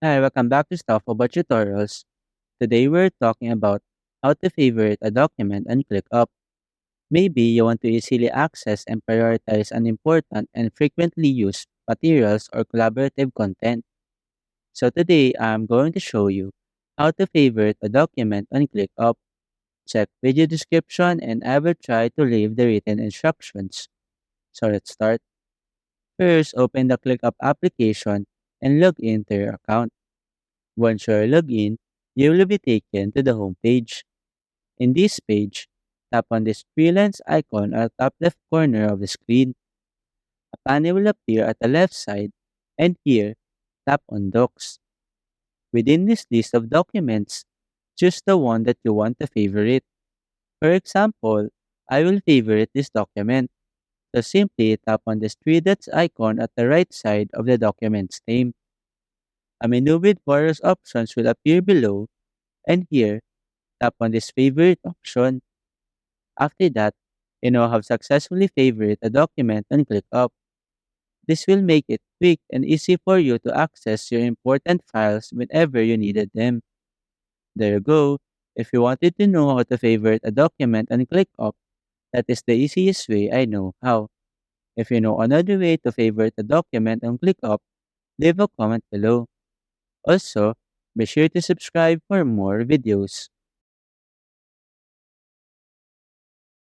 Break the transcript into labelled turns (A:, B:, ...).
A: Hi, welcome back to Stuff About Tutorials. Today we're talking about how to favorite a document on ClickUp. Maybe you want to easily access and prioritize an important and frequently used materials or collaborative content. So today I'm going to show you how to favorite a document on ClickUp. Check video description and I will try to leave the written instructions. So let's start. First, open the ClickUp application and log into your account. Once you're logged in, you will be taken to the home page. In this page, tap on this freelance icon at the top left corner of the screen. A panel will appear at the left side, and here, tap on Docs. Within this list of documents, choose the one that you want to favorite. For example, I will favorite this document, so simply tap on this three dots icon at the right side of the document's name. A menu with various options will appear below, and here, tap on this favorite option. After that, you now have successfully favored a document on ClickUp. This will make it quick and easy for you to access your important files whenever you needed them. There you go. If you wanted to know how to favorite a document on ClickUp, that is the easiest way I know how. If you know another way to favorite a document on ClickUp, leave a comment below. Also, be sure to subscribe for more videos.